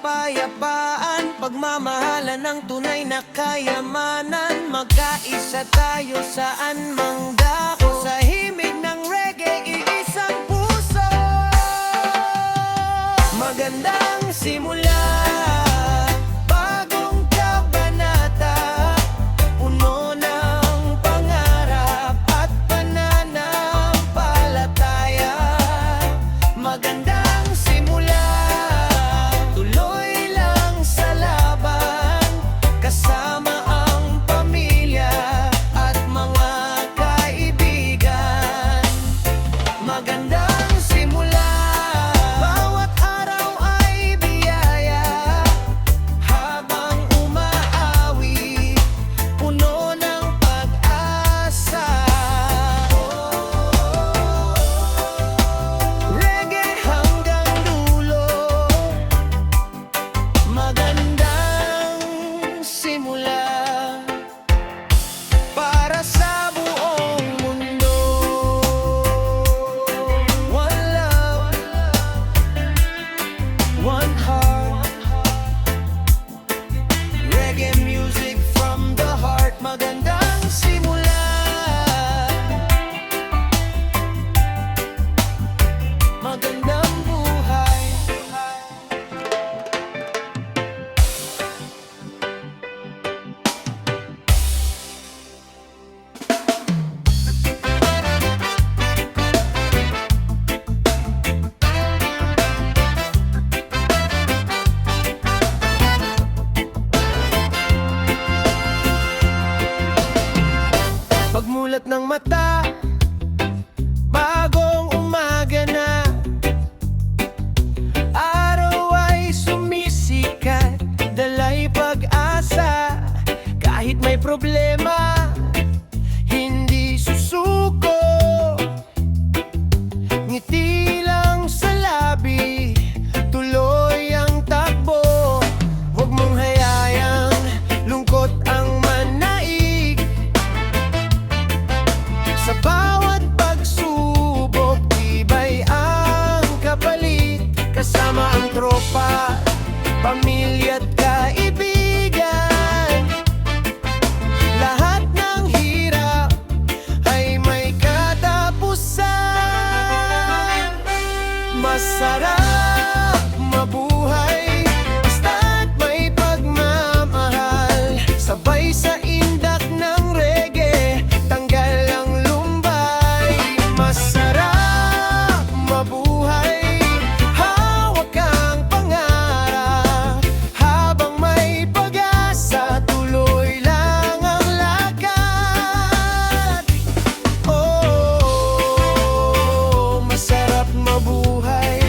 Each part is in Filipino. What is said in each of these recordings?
kapayapaan, pagmamahalan ng tunay na kayamanan. Magkaisa tayo saan mang dako, sa himig ng reggae, iisang puso. Magandang simula, bagong kabanata, puno ng pangarap at pananampalataya. Magandang simula, tuloy lang sa laban, kasama ang pamilya at mga kaibigan. Magandang simula, bawat araw ay biyaya, habang umaawi, puno ng pag-asa. Reggae hanggang dulo, magandang simula, para sa buong mundo. One love, one heart, reggae music from the heart. Magandang simula, magandang buhay. Pagmulat ng mata, bagong umaga na, araw ay sumisikat, dalay pag-asa. Kahit may problema, hindi susuko, ngiti lang sa labi, tuloy ang takbo. Huwag mong hayayang lungkot ang manaig, sa bawat pagsubok, tibay ang kapalit. Kasama ang tropa, pamilya at kaibigan, lahat ng hirap ay may katapusan. Masarap mabuhay, basta't may pagmamahal, sabay sa indak ng reggae, tanggal ang lumbay. Masarap mabuhay, hawak ang pangarap, habang may pag-asa, tuloy lang ang lakad. Oh, masarap mabuhay.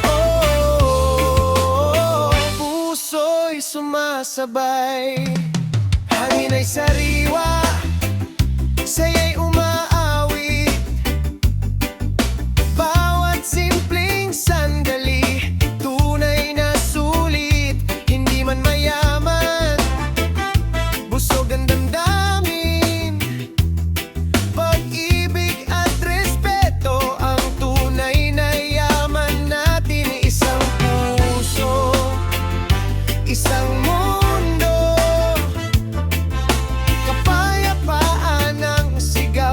Oh, puso'y sumasabay, hangin ay sariwa, saya'y umaawit. Bawat simpleng sandali, tunay na sulit. Hindi man mayaman, busog ang damdamin, pag-ibig at respeto ang tunay na yaman natin. Isang puso, isang mundo, kapayapaan ang sigaw.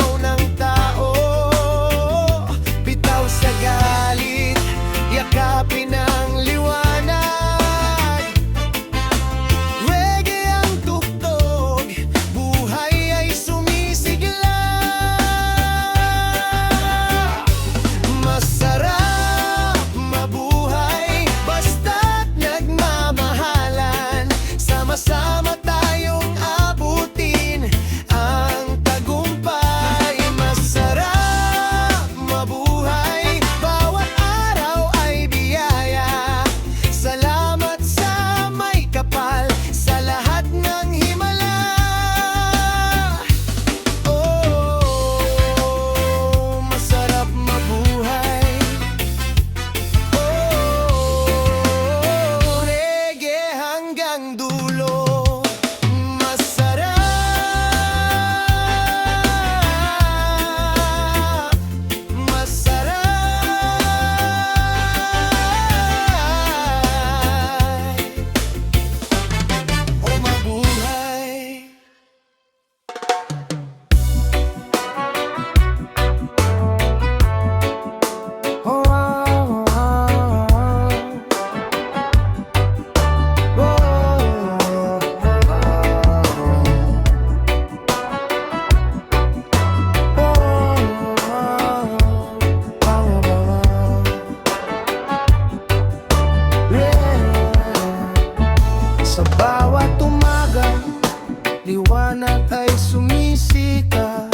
liwanag ay sumisika,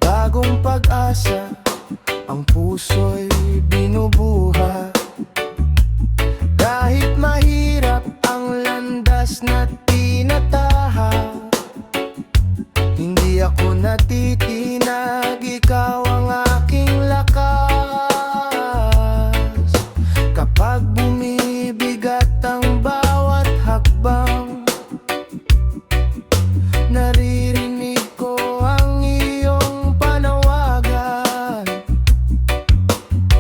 bagong pag-asa, ang puso'y binubuhat. Kahit mahirap ang landas na tinatahak, hindi ako natitinag, ikaw ang aking lakas. Kapag bumibigat ang bawat hakbang, naririnig ko ang iyong panawagan.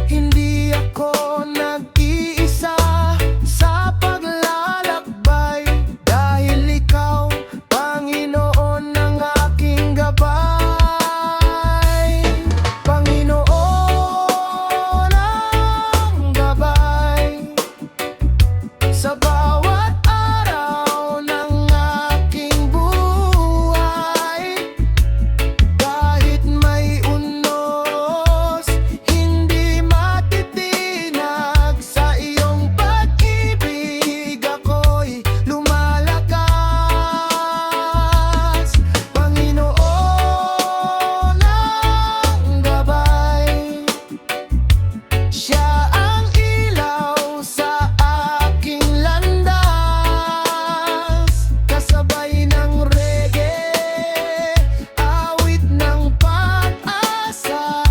Hindi ako nag-iisa sa paglalakbay, dahil ikaw, Panginoon, ang aking gabay. Panginoon ang gabay sa bawat araw ng aking buhay. Kahit may unos, hindi matitinag, sa iyong pag-ibig ako'y lumalakas. Panginoon ang gabay, siya ang ilaw sa aking landas. Kasabay ng reggae, awit ng pag-asa,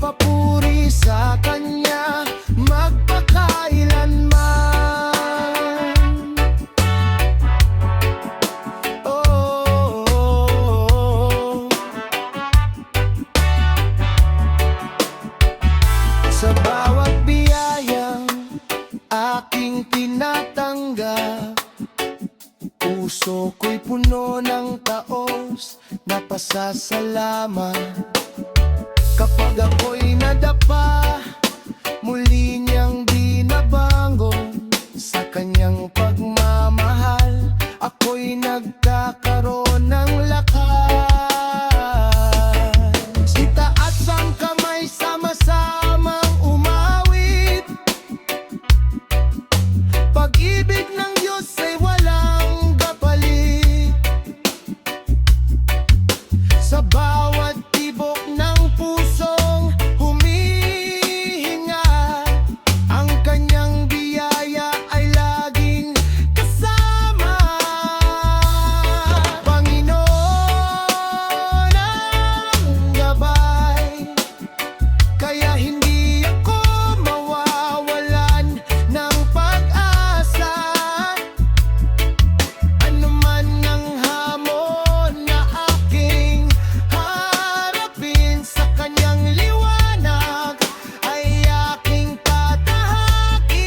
papuri sa kanya magpakailanman. Oh, sa bawat biyayang aking tinatanggap, puso ko'y puno ng taos na pasasalamat. Kapag ako'y nadapa, muli niyang binabangon, sa kanyang pagmamahal ako'y nagkakaroon ng lakas. Itaas ang kamay, sama-samang umawit, pag-ibig ng Diyos ay walang kapalit. Sa bawat tibok ng pusong humihinga, ang kanyang biyaya ay laging kasama. Panginoon ang gabay, kaya hindi ako mawawalan ng pag-asa. Ano man ang hamon na aking harapin, sa kanyang liwanag ay aking tatahakin.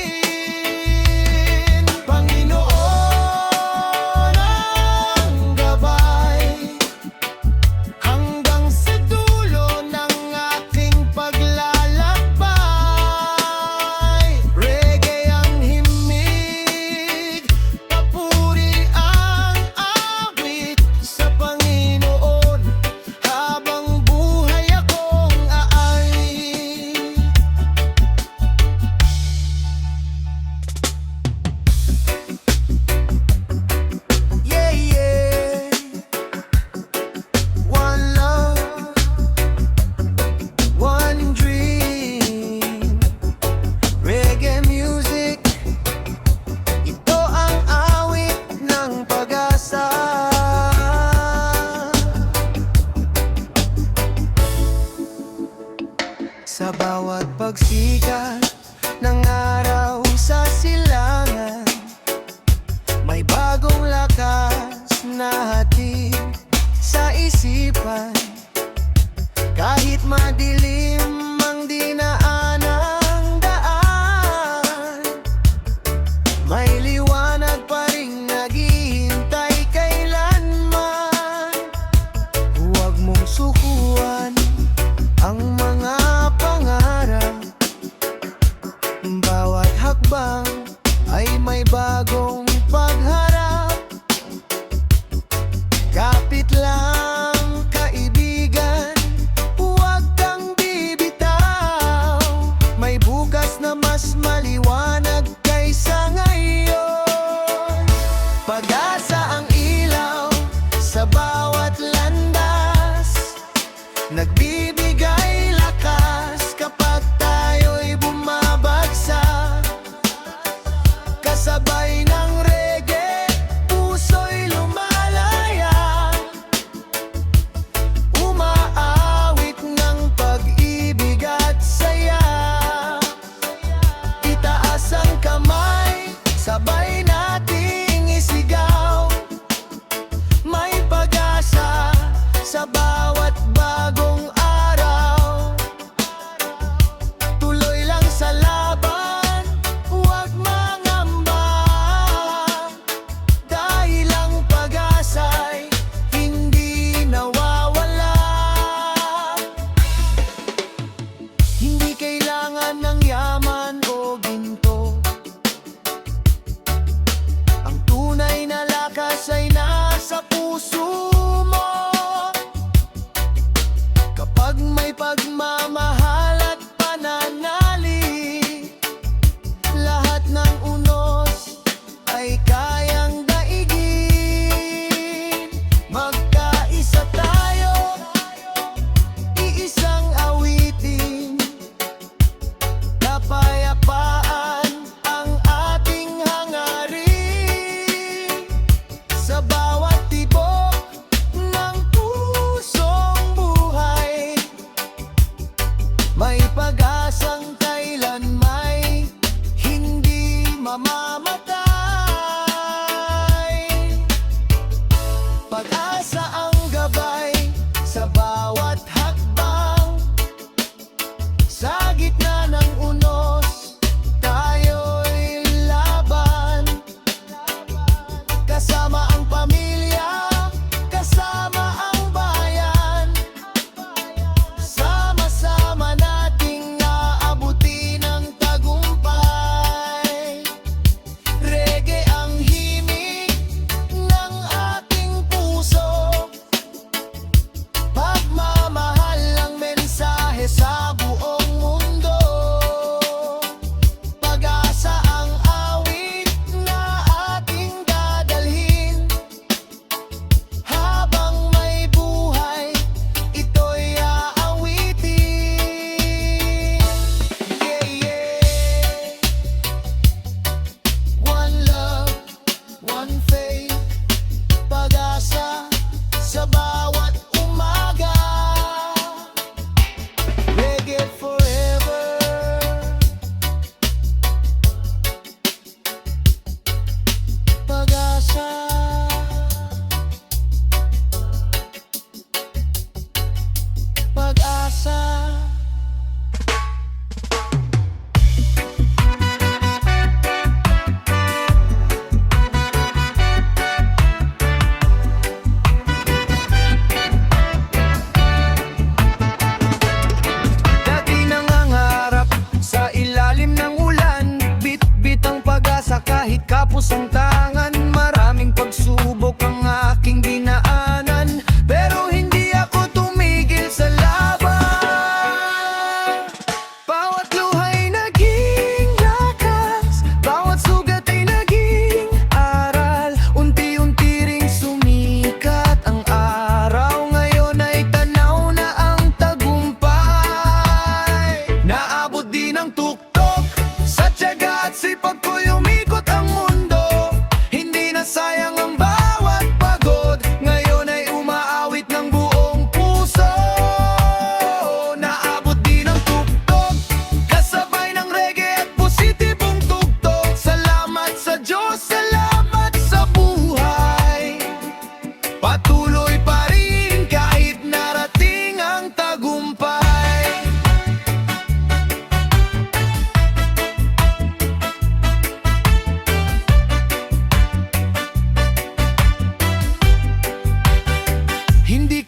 Panginoon ang gabay, hanggang sa dulo ng aking paglalakbay. Reggae ang himig, papuri ang awit sa Panginoon, habang buhay akong aay. Yeah, yeah. One love, one dream. Reggae music, ito ang awit ng pag-asa. Sa bawat pagsikat ng araw sa silangan, may bagong lakas na hatid sa isipan. Kahit madilim ang dinaanang daan, may liwanag pa ring naghihintay kailanman. Huwag mong sukuan ang mga pangarap, bawat hakbang ay may bagong pagharap. Kapit lang, kaibigan, huwag kang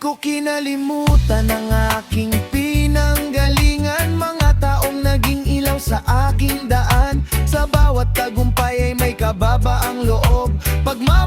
ko kinalimutan ang aking pinanggalingan. Mga taong naging ilaw sa aking daan. Sa bawat tagumpay ay may kababaang loob. Pagmamahal